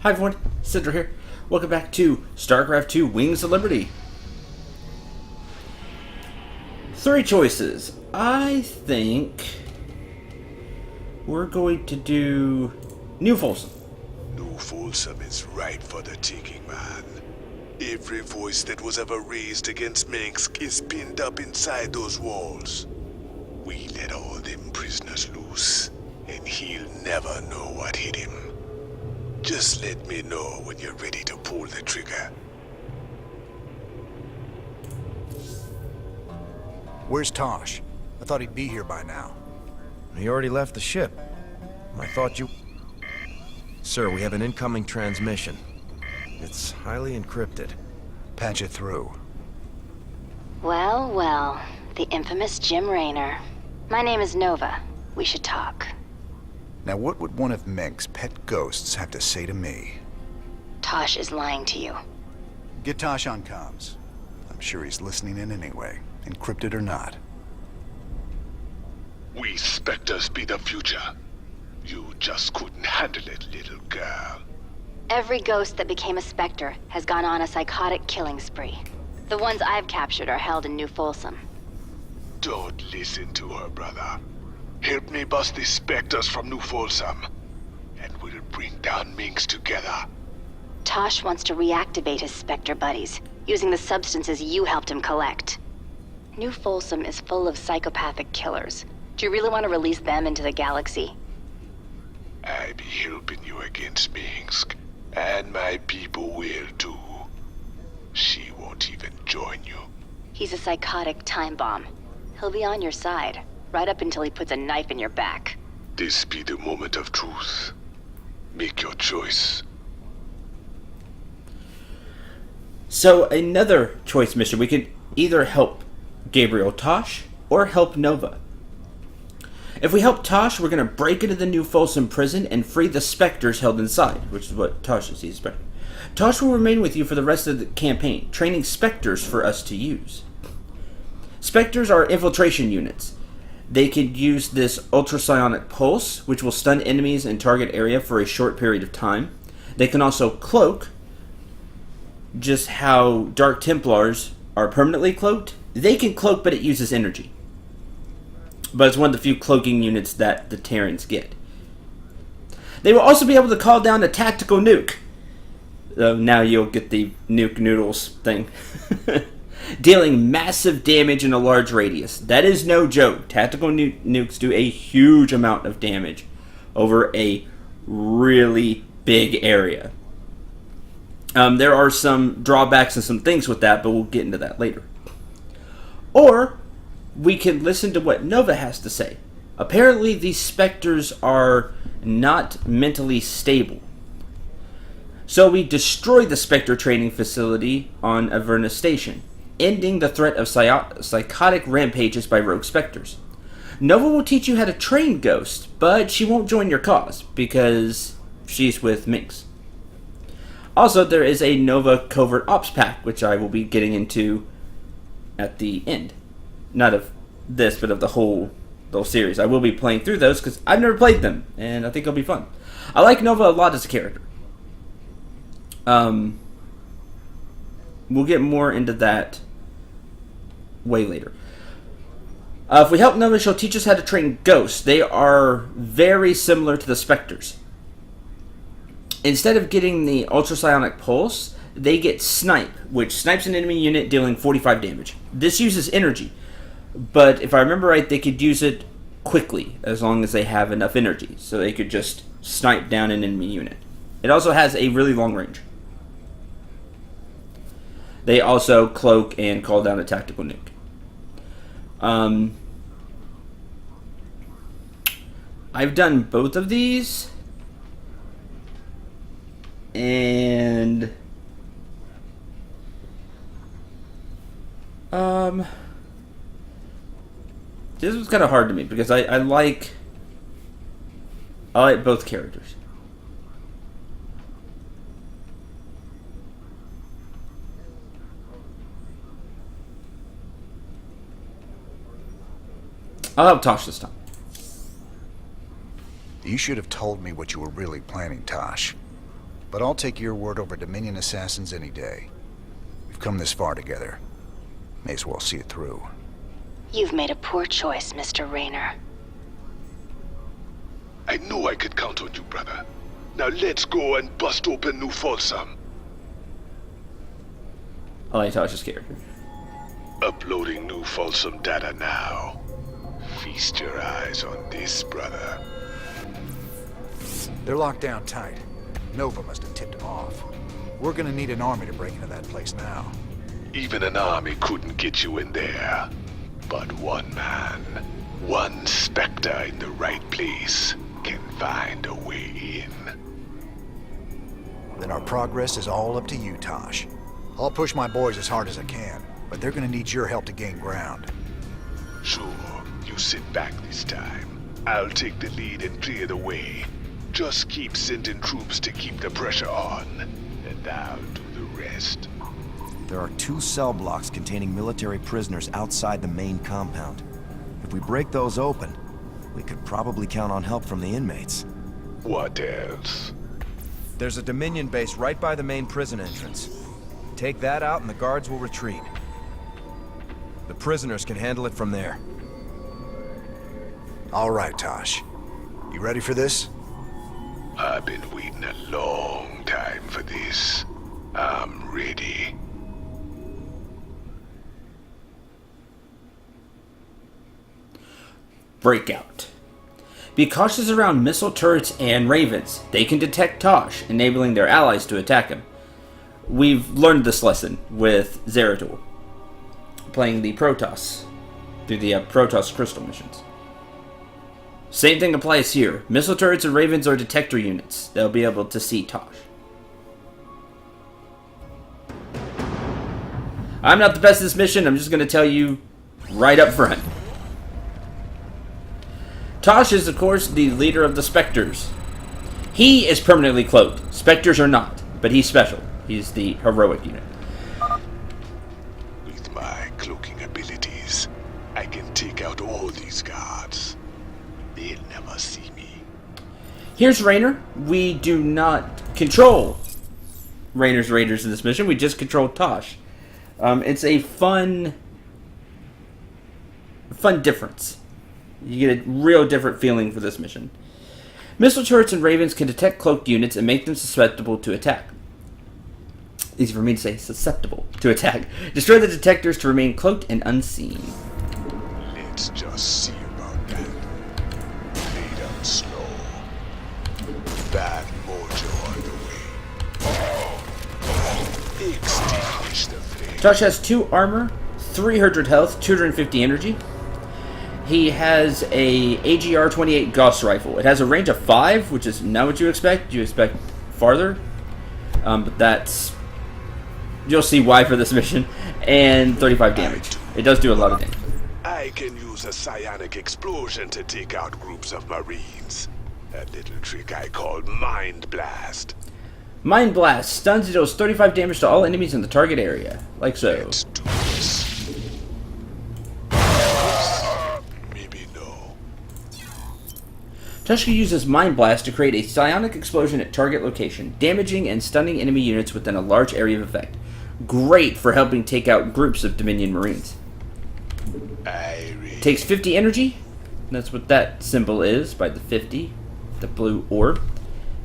Hi everyone, Cendril here. Welcome back to Starcraft 2 Wings of Liberty. 3 choices. I think we're going to do New Folsom. New Folsom is ripe for the taking, man. Every voice that was ever raised against Minsk is pinned up inside those walls. We let all them prisoners loose, and he'll never know what hit him. Just let me know when you're ready to pull the trigger. Where's Tosh? I thought he'd be here by now. He already left the ship. I thought you... Sir, we have an incoming transmission. It's highly encrypted. Patch it through. Well, well. The infamous Jim Raynor. My name is Nova. We should talk. Now what would one of Mink's pet ghosts have to say to me? Tosh is lying to you. Get Tosh on comms. I'm sure he's listening in anyway, encrypted or not. We Spectres be the future. You just couldn't handle it, little girl. Every ghost that became a Spectre has gone on a psychotic killing spree. The ones I've captured are held in New Folsom. Don't listen to her, brother. Help me bust these Spectres from New Folsom, and we'll bring down Minks together. Tosh wants to reactivate his Spectre buddies, using the substances you helped him collect. New Folsom is full of psychopathic killers. Do you really want to release them into the galaxy? I be helping you against Minsk, and my people will too. She won't even join you. He's a psychotic time bomb. He'll be on your side, right up until he puts a knife in your back. This be the moment of truth. Make your choice. So another choice mission, we could either help Gabriel Tosh or help Nova. If we help Tosh, we're going to break into the New Folsom prison and free the Spectres held inside, which is what Tosh is. He's Spectre. Tosh will remain with you for the rest of the campaign, training Spectres for us to use. Spectres are infiltration units. They can use this ultrasonic pulse, which will stun enemies in target area for a short period of time. They can also cloak, just how Dark Templars are permanently cloaked. They can cloak, but it uses energy. But it's one of the few cloaking units that the Terrans get. They will also be able to call down a tactical nuke. Now you'll get the nuke noodles thing. Dealing massive damage in a large radius. That is no joke. Tactical nukes do a huge amount of damage over a really big area. There are some drawbacks and some things with that, but we'll get into that later. Or we can listen to what Nova has to say. Apparently these Spectres are not mentally stable. So we destroy the Spectre training facility on Averna Station, ending the threat of psychotic rampages by rogue Spectres. Nova will teach you how to train Ghost, but she won't join your cause, because she's with Minx. Also, there is a Nova Covert Ops pack, which I will be getting into at the end. Not of this, but of the whole series. I will be playing through those, because I've never played them, and I think it'll be fun. I like Nova a lot as a character. We'll get more into that way later. If we help Nova, she'll teach us how to train Ghosts. They are very similar to the Spectres. Instead of getting the ultrasonic pulse, they get Snipe, which snipes an enemy unit dealing 45 damage. This uses energy, but if I remember right, they could use it quickly as long as they have enough energy, so they could just snipe down an enemy unit. It also has a really long range. They also cloak and call down a tactical nuke. I've done both of these, and this was kind of hard to me because I like both characters. I'll help Tosh this time. You should have told me what you were really planning, Tosh. but I'll take your word over Dominion assassins any day. We've come this far together. May as well see it through. You've made a poor choice, Mr. Rayner. I knew I could count on you, brother. Now let's go and bust open New Folsom. I like Tasha's character. Uploading New Folsom data now. Feast your eyes on this, brother. They're locked down tight. Nova must have tipped them off. We're gonna need an army to break into that place now. Even an army couldn't get you in there. But one man, one Spectre in the right place, can find a way in. Then our progress is all up to you, Tosh. I'll push my boys as hard as I can, but they're gonna need your help to gain ground. Sure, you sit back this time. I'll take the lead and clear the way. Just keep sending troops to keep the pressure on, and I'll do the rest. There are 2 cell blocks containing military prisoners outside the main compound. If we break those open, we could probably count on help from the inmates. What else? There's a Dominion base right by the main prison entrance. Take that out and the guards will retreat. The prisoners can handle it from there. All right, Tosh. You ready for this? I've been waiting a long time for this. I'm ready. Breakout. Be cautious around missile turrets and ravens. They can detect Tosh, enabling their allies to attack him. We've learned this lesson with Cendril, playing the Protoss through the Protoss crystal missions. Same thing applies here. Missile turrets and ravens are detector units. They'll be able to see Tosh. I'm not the best at this mission. I'm just going to tell you right up front. Tosh is, of course, the leader of the Spectres. He is permanently cloaked. Spectres are not, but he's special. He's the heroic unit. With my cloaking abilities, I can take out all these guards. They'll never see me. Here's Rayner. We do not control Rayner's Raiders in this mission. We just control Tosh. It's a fun difference. You get a real different feeling for this mission. Missile turrets and ravens can detect cloaked units and make them susceptible to attack. Easy for me to say, susceptible to attack. Destroy the detectors to remain cloaked and unseen. Let's just see about that. Lay down slow. Bad mojo on the way. Extinguish the flame. Tosh has 2 armor, 300 health, 250 energy. He has a AGR-28 Gauss rifle. It has a range of 5, which is not what you expect. You expect farther. But that's... You'll see why for this mission. And 35 damage. It does do a lot of damage. I can use a psionic explosion to take out groups of Marines. A little trick I call Mind Blast. Mind Blast. Stuns and deals 35 damage to all enemies in the target area. Like so. Let's do this. Maybe no. Tosh uses Mind Blast to create a psionic explosion at target location, damaging and stunning enemy units within a large area of effect. Great for helping take out groups of Dominion Marines. Takes 50 energy. That's what that symbol is by the 50. The blue orb.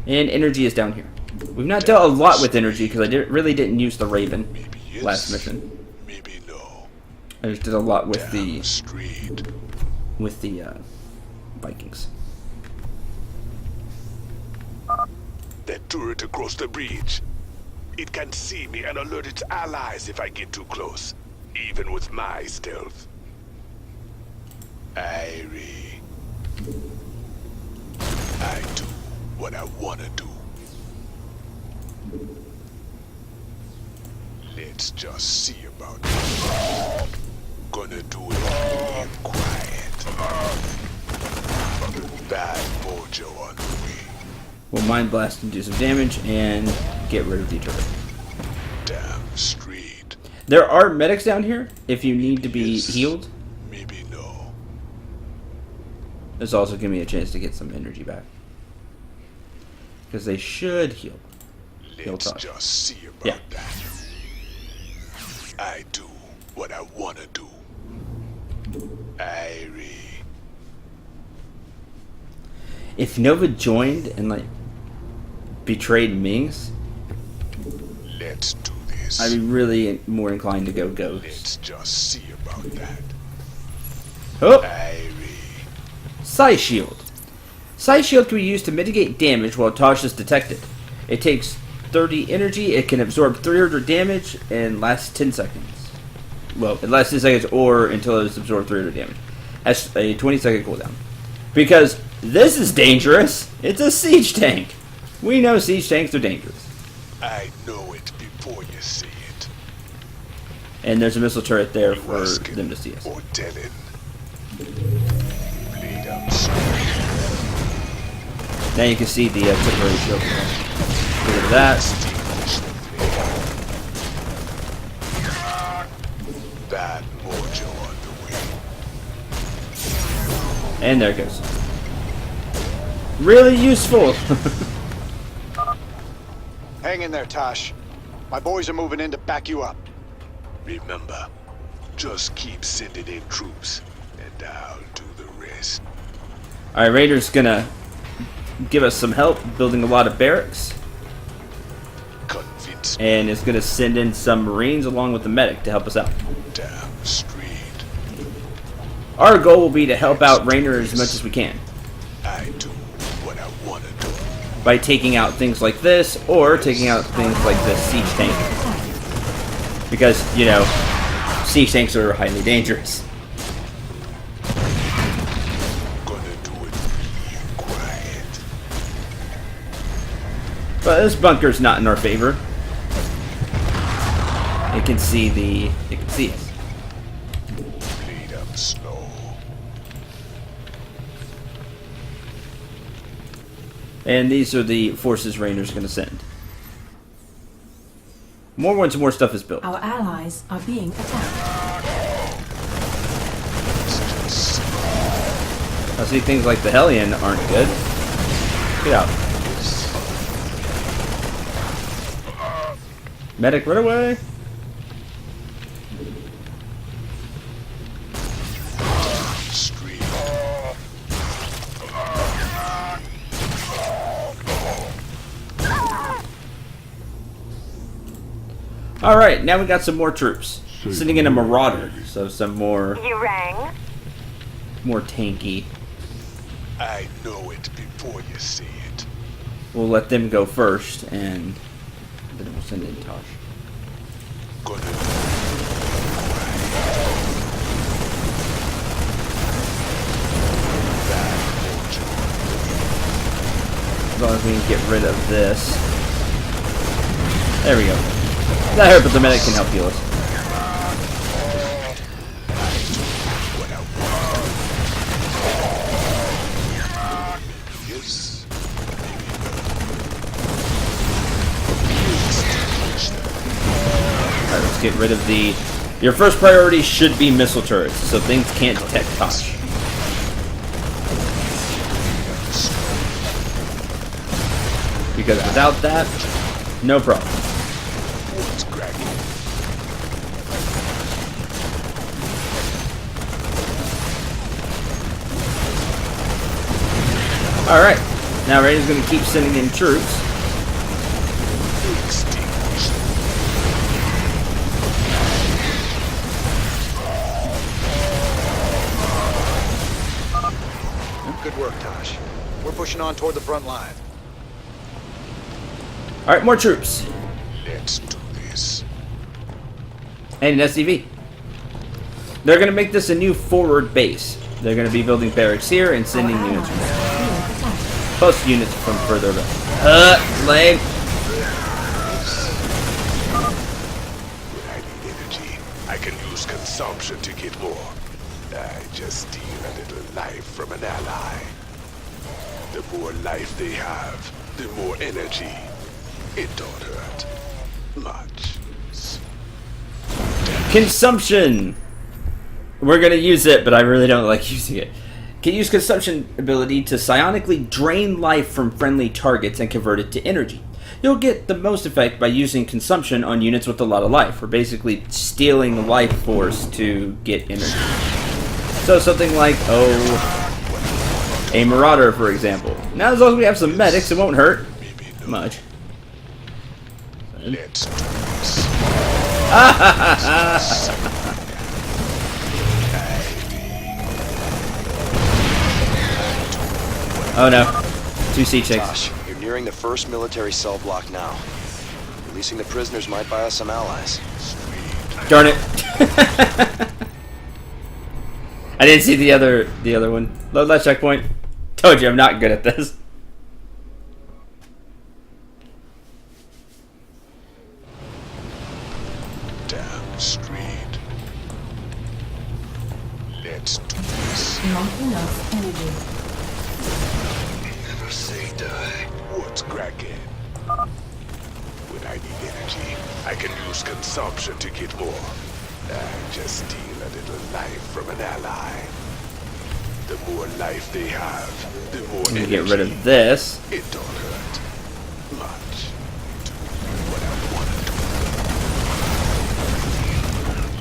And energy is down here. We've not dealt a lot with energy because I really didn't use the Raven Yes, last mission. Maybe no. I just did a lot with Damn straight. the Vikings. That turret across the breach. It can see me and alert its allies if I get too close, even with my stealth. Irie. I do what I wanna do. Let's just see about it. Gonna do it real quiet. Bad mojo on the way. We'll Mind Blast and do some damage and get rid of the turret. Damn straight. There are medics down here if you need to be Yes. healed. Maybe no. This also give me a chance to get some energy back. Because they should heal. kill Let's Tosh. just see about Yeah. that. I do what I wanna do. Irie. If Nova joined and like betrayed Minx, Let's do this. I'd be really more inclined to go Ghost. Let's just see about that. Oh, Irie. Psi Shield. Psi Shield can be used to mitigate damage while Tosh is detected. It takes 30 energy, it can absorb 300 damage, and lasts 10 seconds. Well, it lasts 10 seconds or until it's absorbed 300 damage. Has a 20-second cooldown. Because this is dangerous. It's a siege tank. We know siege tanks are dangerous. I know it before you see it. And there's a missile turret there You for asking them to see us. or telling. Bleed up straight. Now you can see the temporary shield. Look at that. Extinguish the flame. Bad mojo on the way. And there it goes. Really useful. Hang in there, Tosh. My boys are moving in to back you up. Remember, just keep sending in troops, and I'll do the rest. Alright, Raider's gonna give us some help building a lot of barracks. Convince me. And is gonna send in some Marines along with the medic to help us out. Damn straight. Our goal will be to help out Rainer as much as we can. I do what I wanna do. By taking out things like this, or taking out things like this siege tank. Because, you know, siege tanks are highly dangerous. Gonna do it real quiet. But this bunker's not in our favor. It can see us. Bleed up slow. And these are the forces Rainer's gonna send. More once more stuff is built. Our allies are being attacked. I see things like the Hellion aren't good. Get out. Medic, run away! Street. Alright, now we got some more troops. Sending in a Marauder, so some more You rang? tanky. I know it before you see it. We'll let them go first, and then we'll send in Tosh. Gonna do it quiet. Bad mojo. As long as we can get rid of this. There we go. That hurt, but the medic can help heal us. What I want. Yes. Alright, let's get rid of the... Your first priority should be missile turrets, so things can't detect Tosh. Because without that, no problem. What's cracking? Alright, now Raider's going to keep sending in troops. Extinguish. Good work, Tosh. We're pushing on toward the front line. Alright, more troops. Let's do this. And an SCV. They're going to make this a new forward base. They're going to be building barracks here and sending Our units allies from there. are being attacked. Plus units from further back. Lame. When I need energy, I can use consumption to get more. I just steal a little life from an ally. The more life they have, the more energy. It don't hurt much. Consumption! We're going to use it, but I really don't like using it. Can use consumption ability to psionically drain life from friendly targets and convert it to energy. You'll get the most effect by using consumption on units with a lot of life. We're basically stealing life force to get energy. So something like, a Marauder, for example. Now as long as we have some medics, it won't hurt much. Let's do this. Oh no. 2 C6. Tosh, you're nearing the first military cell block now. Releasing the prisoners might buy us some allies. Darn it. I didn't see the other one. Load left checkpoint. Told you I'm not good at this. Damn straight. Let's do this. Not enough energy. Never say die. What's cracking? When I need energy, I can use consumption to get more. I just steal a little life from an ally. The more life they have, the more Let me energy. get rid of this. It don't hurt much. Do what I want to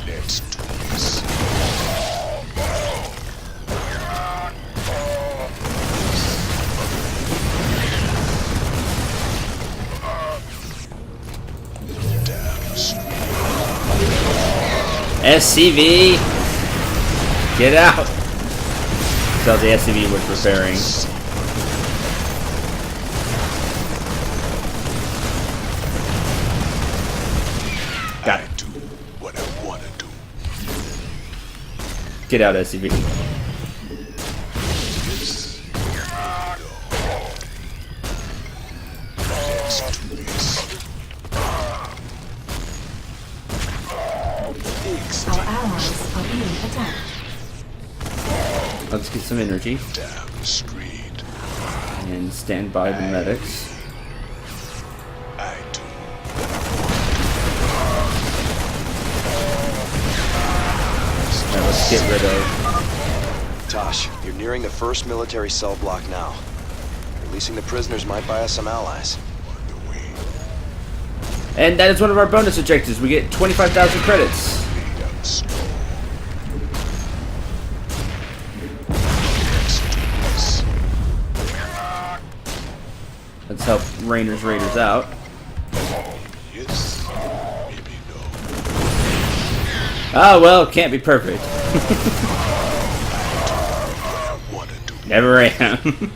do. Let's do this. Damn straight. SCV! Get out! So the SCV was repairing. Got it. I do what I want to do. Get out, SCV. Let's do this. Our allies are being attacked. Let's get some energy Damn straight. and stand by the medics. I do. Now let's get rid of. Tosh, you're nearing the first military cell block now. Releasing the prisoners might buy us some allies. On the way. And that is one of our bonus objectives. We get 25,000 credits. Made up slow. Let's do this. Let's help Rainer's Raiders out. Yes. Maybe no. Ah, well, can't be perfect. What I want to do. Never am.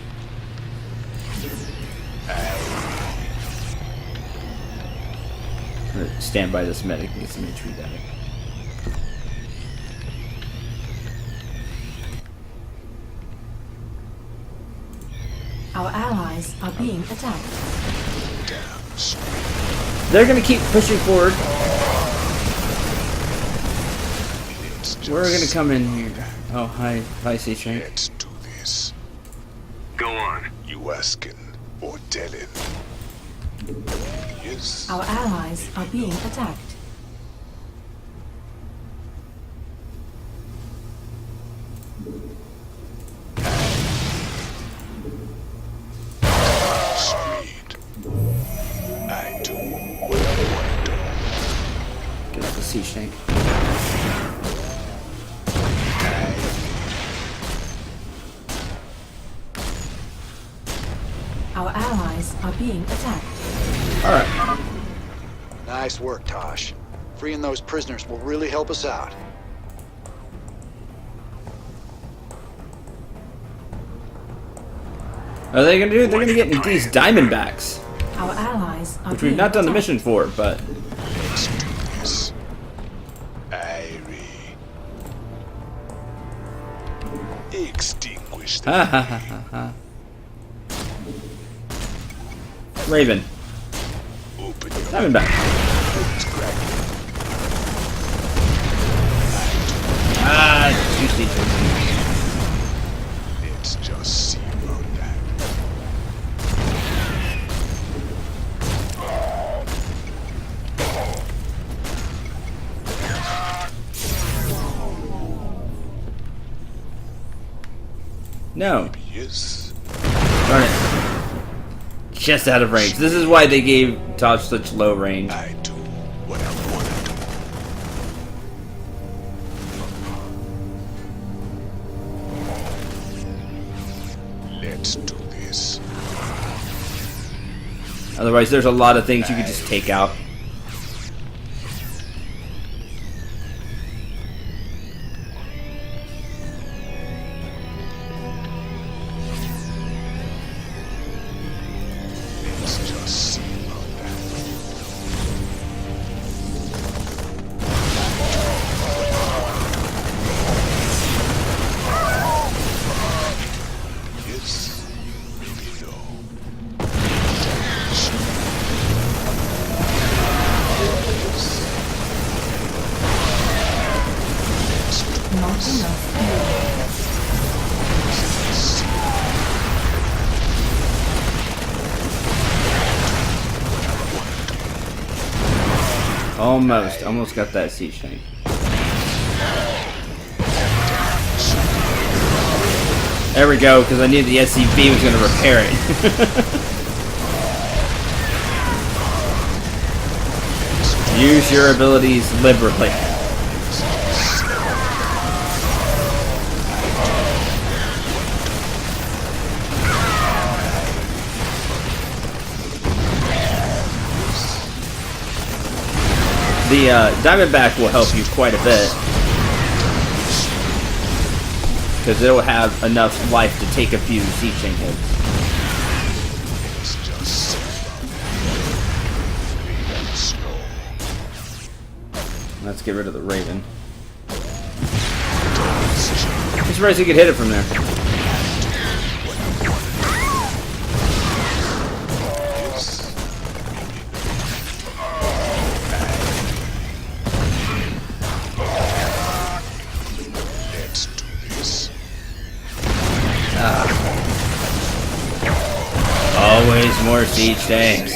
Stand by this medic. Get some HP damage. Our allies are being attacked. Damn straight. They're gonna keep pushing forward. Let's just We're gonna come in here. Oh, hi, C Shank. Let's do this. Go on. You asking or telling? Yes. Our allies are being attacked. Straight. I do what I want to do. Get off the C Shank. Our allies are being attacked. Alright. Nice work, Tosh. Freeing those prisoners will really help us out. Are they gonna do? They're gonna get these diamondbacks, Our allies are which being we've not done the attacked. mission for, but Let's do this. Irie. Extinguish ha them. ha ha ha ha. Raven, Open your diamondback. It's cracking. Ah, juicy. Let's just see about that. No, Yes. darn it. just out of range. This is why they gave Tosh such low range. I do what I want to do. Let's do this. Otherwise, there's a lot of things you could just take out. Let's just see about that. Yes, maybe no. Not enough fuel. Almost got that siege tank. There we go, because I knew the SCV was going to repair it. Use your abilities liberally. The Diamondback will help you quite a bit, because it'll have enough life to take a few siege tank hits. Let's get rid of the Raven. I'm surprised you could hit it from there. Let's do this. Always more siege tanks.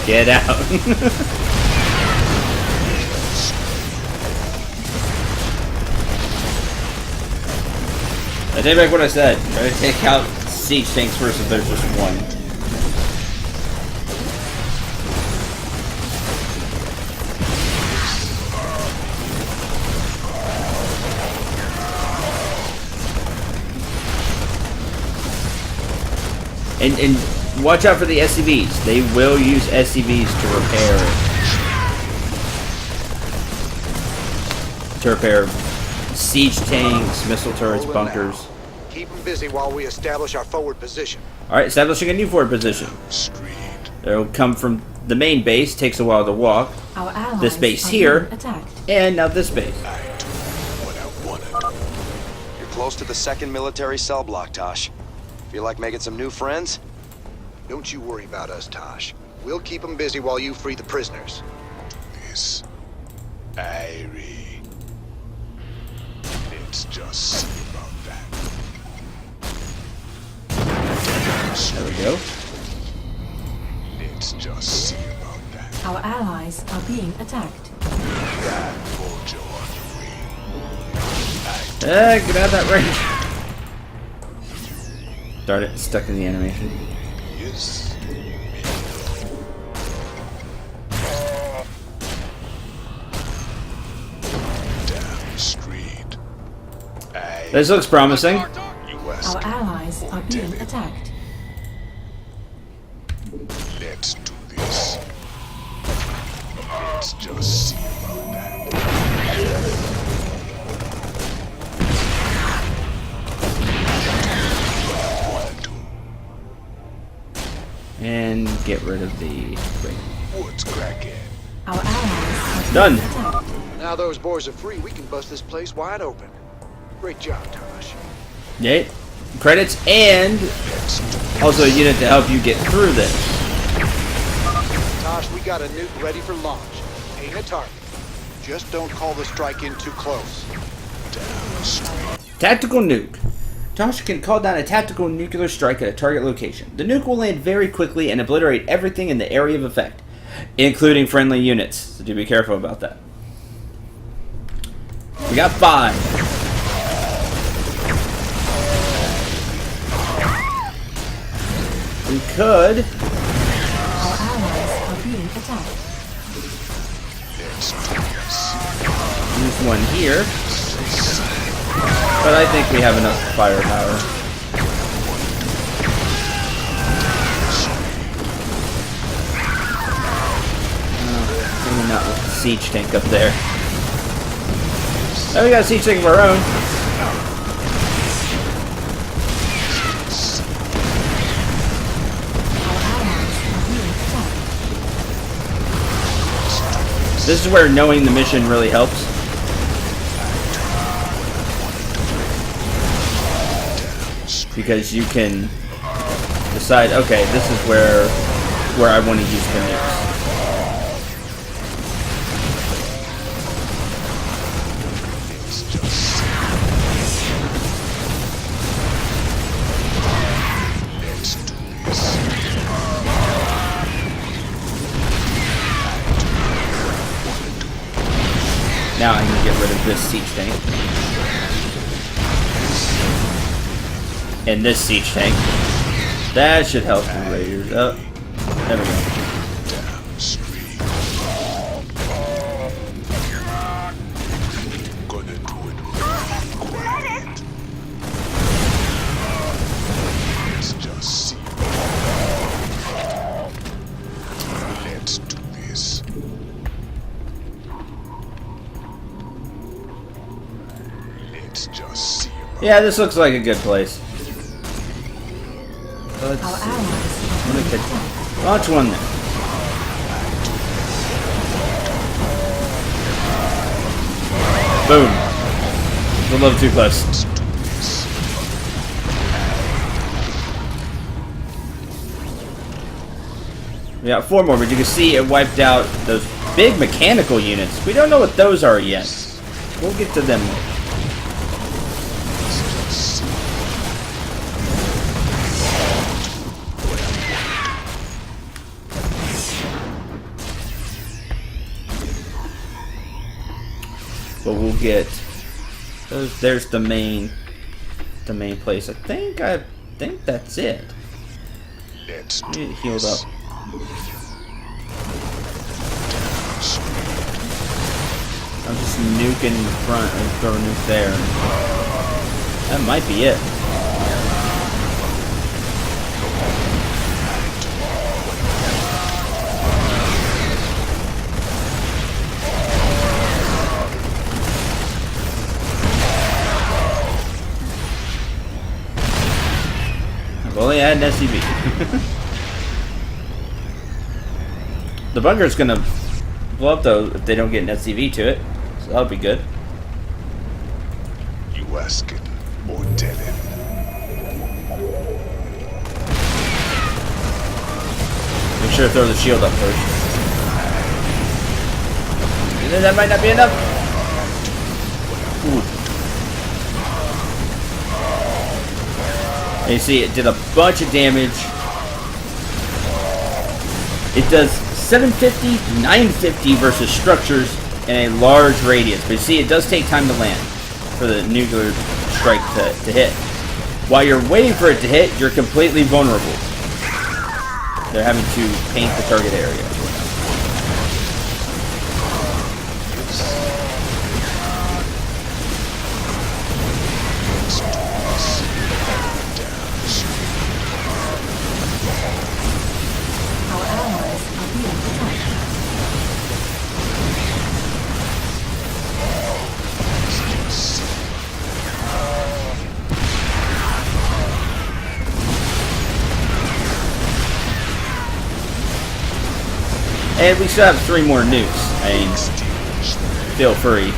Get out. I take back what I said. Try to take out siege tanks first if there's just one. And watch out for the SCVs. They will use SCVs to repair siege tanks, missile turrets, bunkers. Keep them busy while we establish our forward position. Alright, establishing a new forward position. It'll come from the main base, takes a while to walk. Our allies This base are here, being attacked. and now this base. I do what I want to do. You're close to the second military cell block, Tosh. Feel like making some new friends? Don't you worry about us, Tosh. We'll keep them busy while you free the prisoners. This. Irie. Let's just see about that. There we go. Let's just see about that. Our allies are being attacked. That vulture on the Get out of that range. Darn it, stuck in the animation. wing. Yes. Down the street. This looks promising. Our allies are being attacked. Let's do this. Let's just see about that. Wanna do? And get rid of the... Wait. What's cracking? Our allies are being Done. attacked. Now those boys are free, we can bust this place wide open. Great job, Tosh. Yeah. Credits and also a unit to help you get through this. Tosh, we got a nuke ready for launch. Aim a target. Just don't call the strike in too close. Tactical nuke. Tosh can call down a tactical nuclear strike at a target location. The nuke will land very quickly and obliterate everything in the area of effect, including friendly units. So do be careful about that. We got 5. We could Our allies are being attacked. use one here, but I think we have enough firepower. Maybe not with the siege tank up there. Oh, we got a siege tank of our own. Our allies are being attacked. This is where knowing the mission really helps. Because you can decide, okay, this is where I want to use the nukes. Now I can get rid of this siege tank. And this siege tank. That should help the raiders. Oh, there we go. Gonna do it quiet. Let's just see. Let's do this. Let's just see. Yeah, this looks like a good place. Let's Our see. allies I'm are gonna being get attacked. launch one there. Boom. It's a little too close. We got 4 more, but you can see it wiped out those big mechanical units. We don't know what those are yet. We'll get to them. But we'll get those. There's the main place. I think that's it. Let's Get do healed this. up. I'm just nuking in the front and throw a nuke there. That might be it. I've only had an SCV. The bunker's gonna blow up though if they don't get an SCV to it, so that'll be good. You asking or telling? Make sure to throw the shield up first. And then that might not be enough. Ooh. And you see, it did a bunch of damage. It does 750, 950 versus structures in a large radius. But you see, it does take time to land for the nuclear strike to hit. While you're waiting for it to hit, you're completely vulnerable. They're having to paint the target area. Our allies are being attacked. And we still have 3 more nukes. I mean, feel free.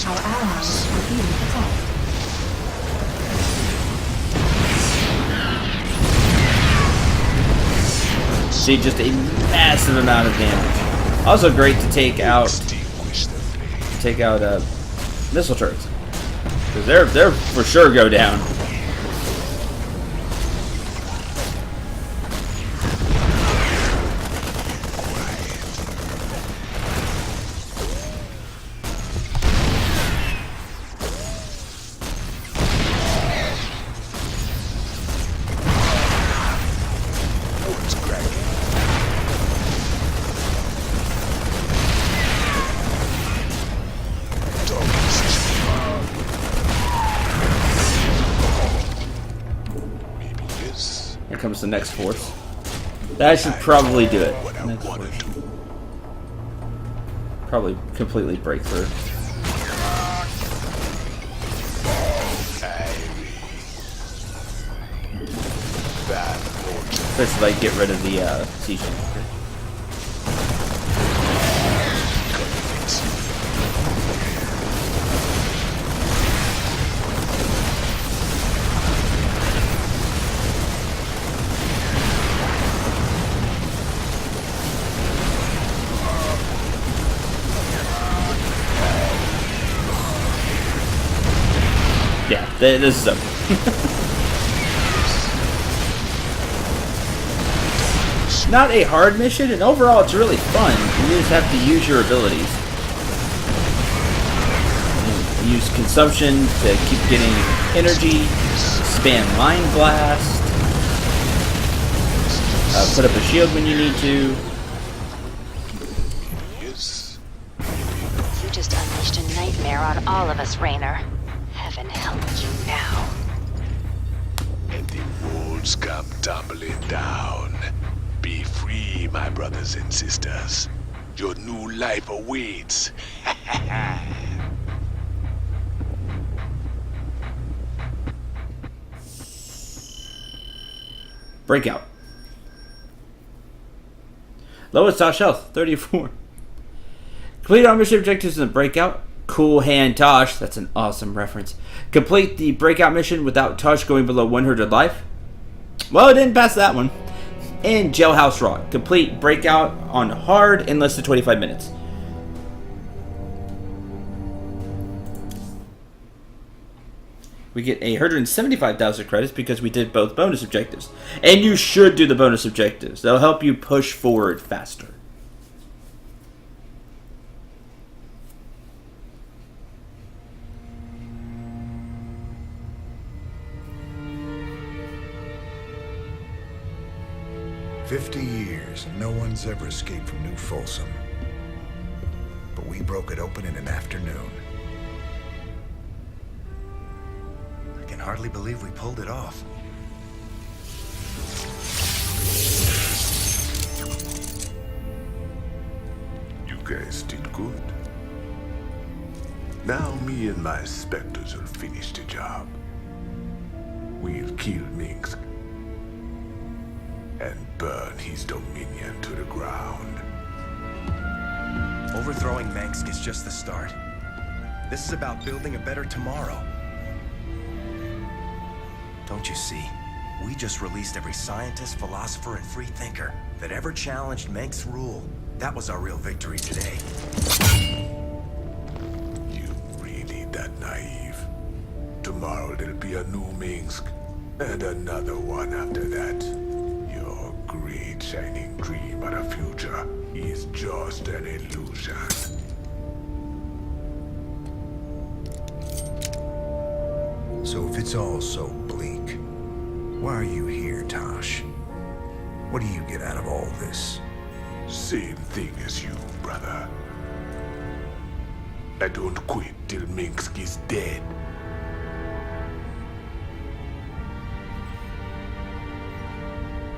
Our allies are being attacked. See, just a massive amount of damage. Also great to take out missile turrets, because they're for sure go down. was the next force. That should probably do it. What I wanna do. Probably completely break through. Bad fortune. Especially if I get rid of the siege tank. Yeah, this is over. Not a hard mission, and overall it's really fun. You just have to use your abilities. Use consumption to keep getting energy, spam Mind Blast, put up a shield when you need to. Yes. You just unleashed a nightmare on all of us, Raynor. Heaven help you now. And the walls come tumbling down. Be free, my brothers and sisters. Your new life awaits. Breakout. Lowest Tosh health, 34. Complete all mission objectives in the Breakout. Cool hand Tosh, that's an awesome reference. Complete the Breakout mission without Tosh going below 100 life. Well, it didn't pass that one. And Jailhouse Rock. Complete Breakout on hard in less than 25 minutes. We get 175,000 credits because we did both bonus objectives. And you should do the bonus objectives. They'll help you push forward faster. "50 years and no one's ever escaped from New Folsom. But we broke it open in an afternoon. I can hardly believe we pulled it off. You guys did good. Now me and my specters will finish the job. We'll kill Minsk and burn his dominion to the ground. Overthrowing Mansk is just the start. This is about building a better tomorrow. Don't you see? We just released every scientist, philosopher, and free thinker that ever challenged Mansk's rule. That was our real victory today. You really that naive? Tomorrow there'll be a new Minsk, and another one after that. Your great shining dream of the future is just an illusion. So if it's all so bleak, why are you here, Tosh? What do you get out of all this? Same thing as you, brother. I don't quit till Minsk is dead.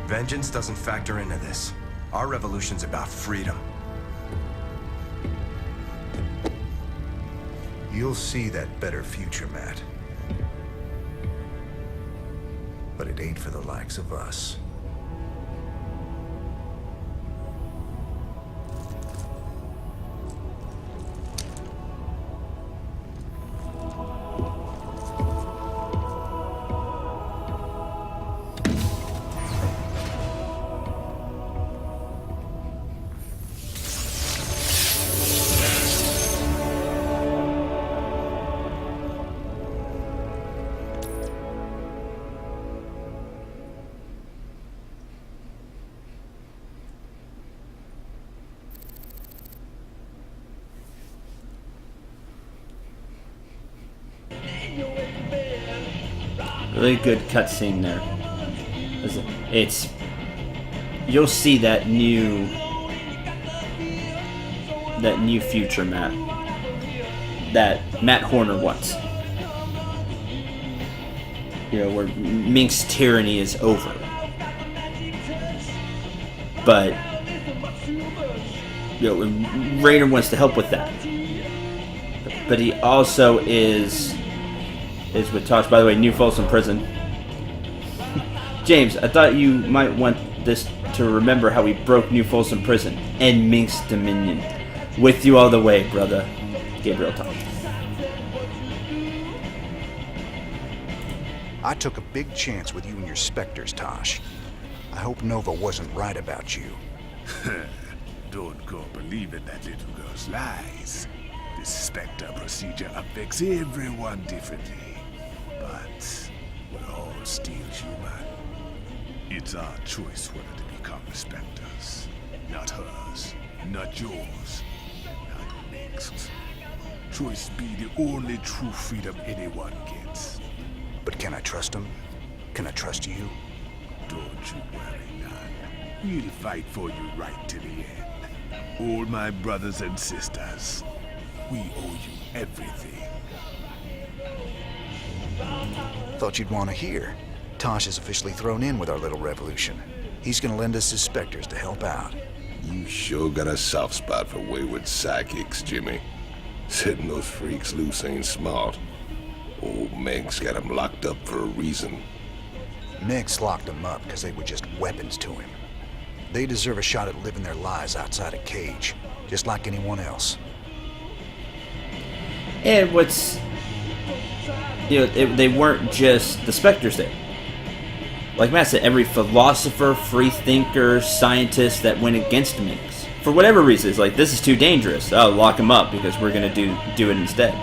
Vengeance doesn't factor into this. Our revolution's about freedom. You'll see that better future, Matt. But it ain't for the likes of us. Really good cutscene there. It's you'll see that new future Matt that Matt Horner wants. You know, where Mink's tyranny is over. but Raynor wants to help with that. But he also is with Tosh. By the way, New Folsom Prison. James, I thought you might want this to remember how we broke New Folsom Prison and Mink's Dominion. With you all the way, brother. Gabriel Tosh. I took a big chance with you and your Spectres, Tosh. I hope Nova wasn't right about you. Don't go believing that little girl's lies. The Spectre procedure affects everyone differently. But we're all still human. It's our choice whether to become Spectres. Not hers, not yours, not Mink's. Choice be the only true freedom anyone gets. But can I trust him? Can I trust you? Don't you worry, none. We'll fight for you right to the end. All my brothers and sisters, we owe you everything. Thought you'd want to hear. Tosh is officially thrown in with our little revolution. He's gonna lend us his Spectres to help out. You sure got a soft spot for wayward psychics, Jimmy. Setting those freaks loose ain't smart. Old Meg's got him locked up for a reason. Meg's locked them up because they were just weapons to him. They deserve a shot at living their lives outside a cage, just like anyone else. And what's... they weren't just the Spectres there. Like Matt said, every philosopher, free thinker, scientist that went against Minx, for whatever reason, is like, this is too dangerous. Oh, lock him up because we're going to do it instead.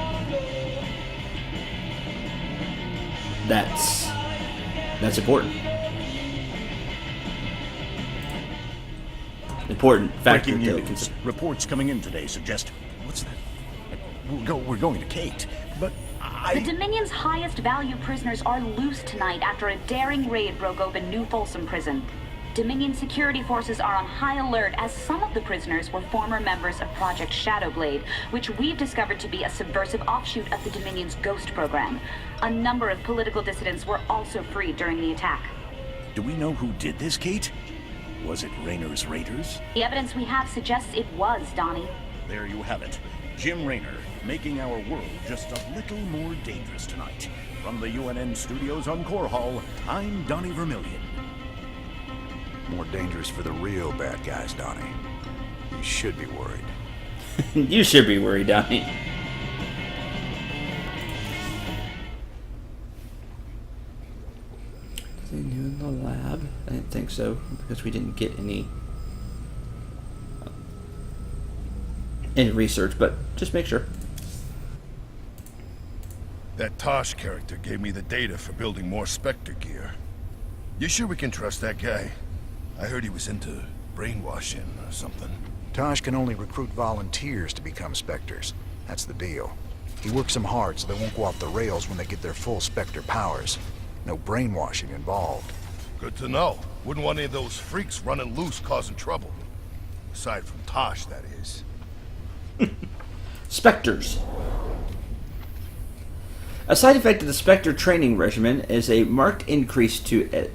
That's important. Important factor Breaking to news. consider. Reports coming in today suggest... What's that? We're going to Kate, but The Dominion's highest value prisoners are loose tonight after a daring raid broke open New Folsom Prison. Dominion security forces are on high alert as some of the prisoners were former members of Project Shadowblade, which we've discovered to be a subversive offshoot of the Dominion's Ghost program. A number of political dissidents were also freed during the attack. Do we know who did this, Kate? Was it Raynor's Raiders? The evidence we have suggests it was, Donnie. There you have it. Jim Raynor, making our world just a little more dangerous tonight. From the UNN studios on Core Hall, I'm Donnie Vermillion. More dangerous for the real bad guys, Donnie. You should be worried. You should be worried, Donnie. Is he new in the lab? I didn't think so, because we didn't get any research, but just make sure. That Tosh character gave me the data for building more Spectre gear. You sure we can trust that guy? I heard he was into brainwashing or something. Tosh can only recruit volunteers to become Spectres. That's the deal. He works them hard so they won't go off the rails when they get their full Spectre powers. No brainwashing involved. Good to know. Wouldn't want any of those freaks running loose causing trouble. Aside from Tosh, that is. Spectres. A side effect of the Spectre training regimen is a marked increase to...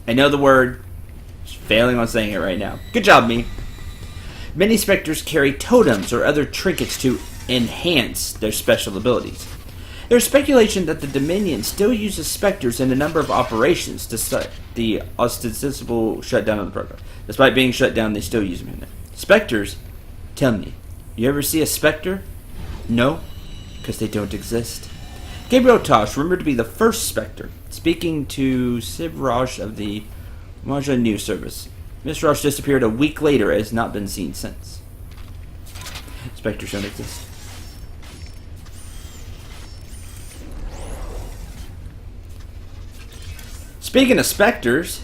I know the word. Just failing on saying it right now. Good job, me. Many Spectres carry totems or other trinkets to enhance their special abilities. There's speculation that the Dominion still uses Spectres in a number of operations despite the ostensible shutdown of the program. Despite being shut down, they still use them in there. Spectres? Tell me, you ever see a Spectre? No, because they don't exist. Gabriel Tosh, rumored to be the first Spectre, speaking to Sivraj of the Maja News Service. Miss Roche disappeared a week later and has not been seen since. Spectres don't exist. Speaking of Spectres,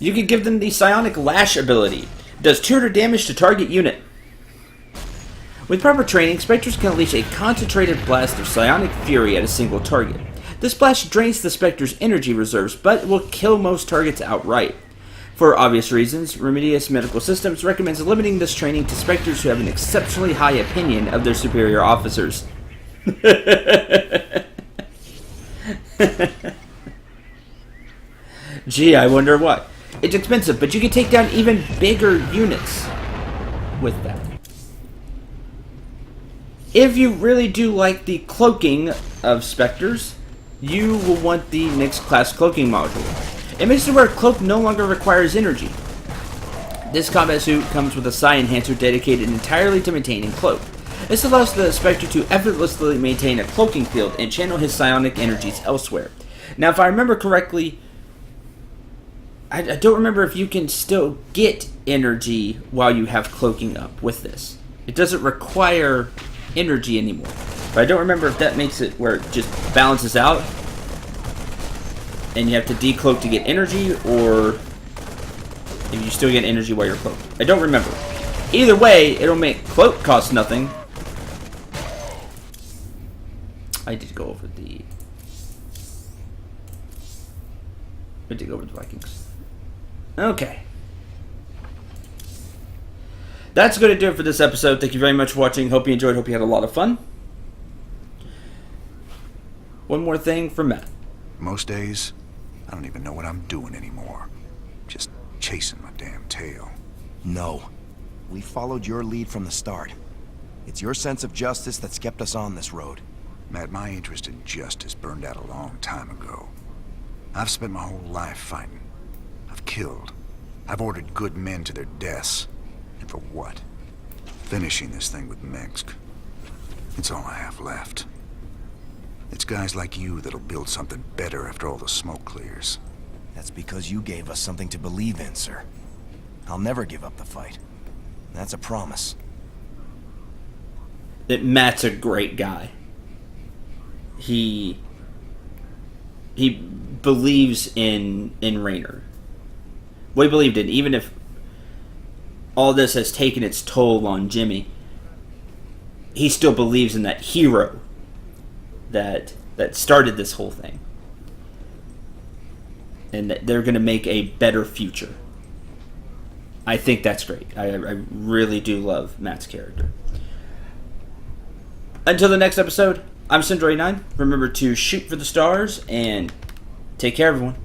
you can give them the Psionic Lash ability. It does 200 damage to target unit. With proper training, Spectres can unleash a concentrated blast of psionic fury at a single target. This blast drains the Spectre's energy reserves, but will kill most targets outright. For obvious reasons, Remedius Medical Systems recommends limiting this training to Spectres who have an exceptionally high opinion of their superior officers. Gee, I wonder what. It's expensive, but you can take down even bigger units with that. If you really do like the cloaking of Spectres, you will want the Nyx class cloaking module. It makes it where cloak no longer requires energy. This combat suit comes with a psi enhancer dedicated entirely to maintaining cloak. This allows the Spectre to effortlessly maintain a cloaking field and channel his psionic energies elsewhere. Now, if I remember correctly, I don't remember if you can still get energy while you have cloaking up with this. It doesn't require energy anymore. But I don't remember if that makes it where it just balances out and you have to decloak to get energy, or if you still get energy while you're cloaked. I don't remember. Either way, it'll make cloak cost nothing. I did go over the Vikings. Okay. That's going to do it for this episode. Thank you very much for watching. Hope you enjoyed. Hope you had a lot of fun. One more thing from Matt. Most days, I don't even know what I'm doing anymore. Just chasing my damn tail. No. We followed your lead from the start. It's your sense of justice that's kept us on this road. Matt, my interest in justice burned out a long time ago. I've spent my whole life fighting. I've killed. I've ordered good men to their deaths. And for what? Finishing this thing with Minsk. It's all I have left. It's guys like you that'll build something better after all the smoke clears. That's because you gave us something to believe in, sir. I'll never give up the fight. That's a promise. That Matt's a great guy. He believes in Raynor. Well, he believed in, even if all this has taken its toll on Jimmy, he still believes in that hero that started this whole thing. And that they're going to make a better future. I think that's great. I really do love Matt's character. Until the next episode, I'm Cendril 19. Remember to shoot for the stars and take care, everyone.